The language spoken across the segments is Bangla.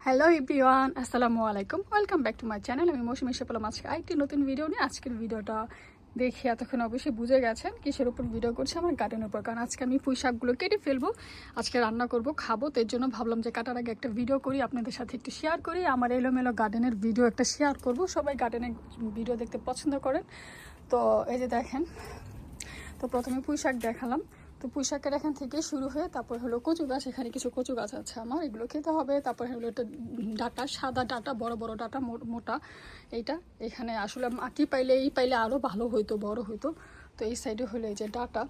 হ্যালো এভরিওয়ান, আসসালামু আলাইকুম। Welcome back to my channel. আমি মৌসুমী এসে পেলাম আজকে আরেকটি নতুন ভিডিও নিয়ে। আজকের ভিডিওটা দেখে এতক্ষণ অবশ্যই বুঝে গেছেন কিসের উপর ভিডিও করছি, আমার গার্ডেনের উপর। কারণ আজকে আমি পুঁই শাকগুলো কেটে ফেলবো, আজকে রান্না করব, খাবো। তো এর জন্য ভাবলাম যে কাটার আগে একটা ভিডিও করি, আপনাদের সাথে একটু শেয়ার করি। আমার এলোমেলো গার্ডেনের ভিডিও একটা শেয়ার করব। সবাই গার্ডেনের ভিডিও দেখতে পছন্দ করেন। তো এই যে দেখেন, তো প্রথমে পুঁই শাক দেখালাম। তো পুঁই শাকের এখান থেকে শুরু হয়ে তারপর হলো কচু গাছ। এখানে কিছু কচু গাছ আছে আমার, এগুলো খেতে হবে। তারপর হলো একটা ডাটা, সাদা ডাটা, বড় বড় ডাটা, মোটা এইটা। এখানে আসলে মাটি পাইলে আরও ভালো হইতো, বড় হইতো। তো এই সাইডে হলো এই যে ডাটা।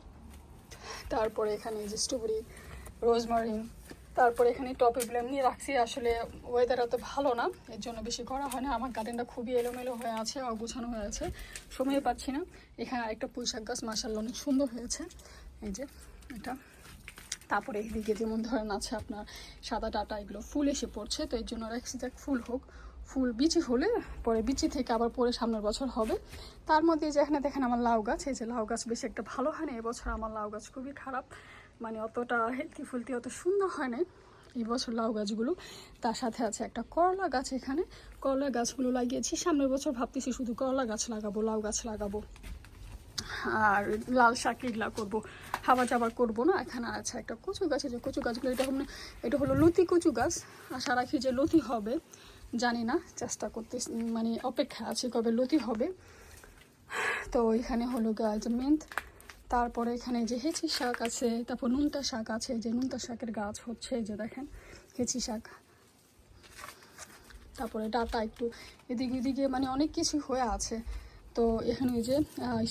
তারপরে এখানে এই যে স্ট্রবেরি, রোজমারিন। তারপরে এখানে টপ এগুলো এমনি রাখছি। আসলে ওয়েদার এত ভালো না, এর জন্য বেশি করা হয় না। আমার গার্ডেনটা খুবই এলোমেলো হয়ে আছে, অগুছানো হয়ে আছে, সময় পাচ্ছি না। এখানে আরেকটা পুঁই শাক গাছ, মাশাআল্লাহ অনেক সুন্দর হয়েছে, এই যে এটা। তারপরে এদিকে যেমন ধরেন আছে আপনার সাদা ডাটা, এগুলো ফুল এসে পড়ছে। তো এর জন্য রাখছি যাক ফুল হোক, ফুল বিচি হলে পরে বিচি থেকে আবার পরে সামনের বছর হবে। তার মধ্যে যে এখানে দেখেন আমার লাউ গাছ, এই যে লাউ গাছ বেশি একটা ভালো হয় না এবছর। আমার লাউ গাছ খুবই খারাপ, মানে অতটা হেলদি ফুলতি অত সুন্দর হয় না এই বছর লাউ গাছগুলো। তার সাথে আছে একটা করলা গাছ, এখানে করলা গাছগুলো লাগিয়েছি। সামনের বছর ভাবতেছি শুধু করলা গাছ লাগাবো, লাউ গাছ লাগাবো, আর লাল শাক এগুলা করবো, খাবার জাবার করবো না। এখানে আছে একটা কচু গাছ, যে কচু গাছগুলো এটা হলো লতি কচু গাছ। আশা রাখি যে লতি হবে, জানি না, চেষ্টা করতে মানে অপেক্ষা আছে কবে লতি হবে। তো এখানে হলো গাছ মেন্থ। তারপরে এখানে যে হেঁচি শাক আছে, তারপর নুনতা শাক আছে, যে নুনতা শাকের গাছ হচ্ছে, যে দেখেন হেঁচি শাক। তারপরে ডাটা একটু এদিকে ওদিকে মানে অনেক কিছু হয়ে আছে। তো এখানে ওই যে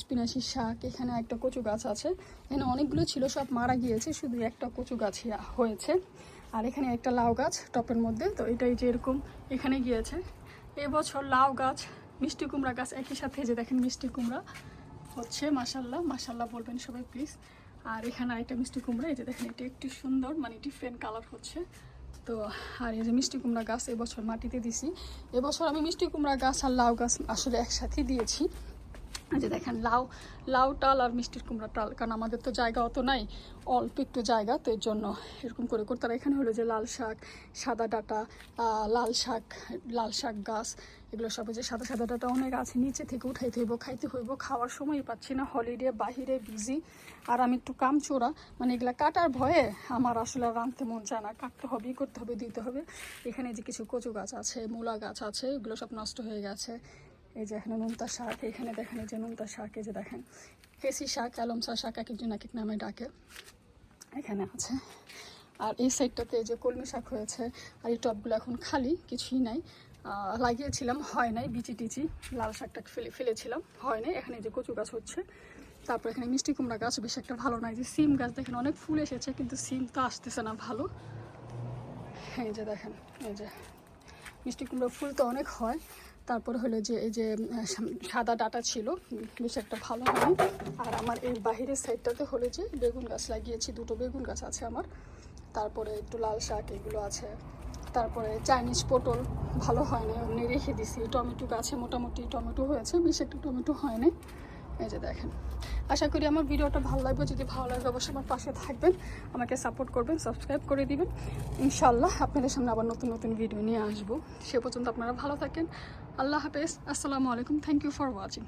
স্পিনাচি শাক, এখানে একটা কচু গাছ আছে। এখানে অনেকগুলো ছিল, সব মারা গিয়েছে, শুধু একটা কচু গাছ হয়েছে। আর এখানে একটা লাউ গাছ টপের মধ্যে। তো এটাই যে এরকম এখানে গিয়েছে। এবছর লাউ গাছ, মিষ্টি কুমড়া গাছ একই সাথে, যে দেখেন মিষ্টি কুমড়া হচ্ছে, মাশাল্লাহ মাশাল্লাহ বলবেন সবাই প্লিজ। আর এখানে আরেকটা মিষ্টি কুমড়া, এই যে দেখেন এটা একটু সুন্দর, মানে ডিফারেন্ট কালার হচ্ছে। তো আর এই যে মিষ্টি কুমড়া গাছ এবছর মাটিতে দিছি। এবছর আমি মিষ্টি কুমড়া গাছ আর লাউ গাছ আসলে একসাথে দিয়েছি। যে দেখেন লাউ টাল আর মিষ্টির কুমড়া টাল, কারণ আমাদের তো জায়গা অত নাই, অল্প একটু জায়গা, তো এর জন্য এরকম করে করতে। আর এখানে হলো যে লাল শাক, সাদা ডাটা, লাল শাক গাছ, এগুলো সব যে সাদা সাদা ডাটা অনেক আছে, নিচে থেকে উঠাইতে হইব, খাইতে হইব, খাওয়ার সময় পাচ্ছি না, হলিডে বাহিরে বিজি। আর আমি একটু কামচোরা, মানে এগুলা কাটার ভয়ে আমার আসলে রাঁধতে মন চায় না, কাটতে হবে, করতে হবে, দিতে হবে। এখানে যে কিছু কচু গাছ আছে, মূলা গাছ আছে, এগুলো সব নষ্ট হয়ে গেছে। এই যে এখানে নুনতা শাক, এখানে দেখেন এই যে নুনতা শাক, এই যে দেখেন হেসি শাক, অ্যালমসা শাক, এক একজন এক এক নামে ডাকে, এখানে আছে। আর এই সাইডটাতে এই যে কলমি শাক হয়েছে। আর এই টবগুলো এখন খালি, কিছুই নাই, লাগিয়েছিলাম হয় নাই, বিচি টিচি লাল শাকটা ফেলেছিলাম, হয় নাই। এখানে যে কচু গাছ হচ্ছে। তারপর এখানে মিষ্টি কুমড়া গাছ বেশ একটা ভালো নাই। যে সিম গাছ দেখেন অনেক ফুল এসেছে, কিন্তু সিম তো আসতেছে না ভালো। এই যে দেখেন এই যে মিষ্টি কুমড়া ফুল তো অনেক হয়। তারপর হলো যে এই যে সাদা ডাটা ছিল, বেশ একটা ভালো হয়। আর আমার এই বাহিরের সাইডটাতে হলো যে বেগুন গাছ লাগিয়েছি, দুটো বেগুন গাছ আছে আমার। তারপরে একটু লাল শাক এগুলো আছে। তারপরে চাইনিজ পটল ভালো হয় না, এমনি রেখে দিছি। টমেটো গাছে মোটামুটি টমেটো হয়েছে, বেশ একটু টমেটো হয় না। এই যে দেখেন, আশা করি আমার ভিডিওটা ভালো লাগবে। যদি ভালো লাগে অবশ্যই আমার পাশে থাকবেন, আমাকে সাপোর্ট করবেন, সাবস্ক্রাইব করে দিবেন। ইনশাল্লাহ আপনাদের সামনে আবার নতুন নতুন ভিডিও নিয়ে আসবো। সে পর্যন্ত আপনারা ভালো থাকেন। আল্লাহ হাফেজ, আসসালামু আলাইকুম, থ্যাংক ইউ ফর ওয়াচিং।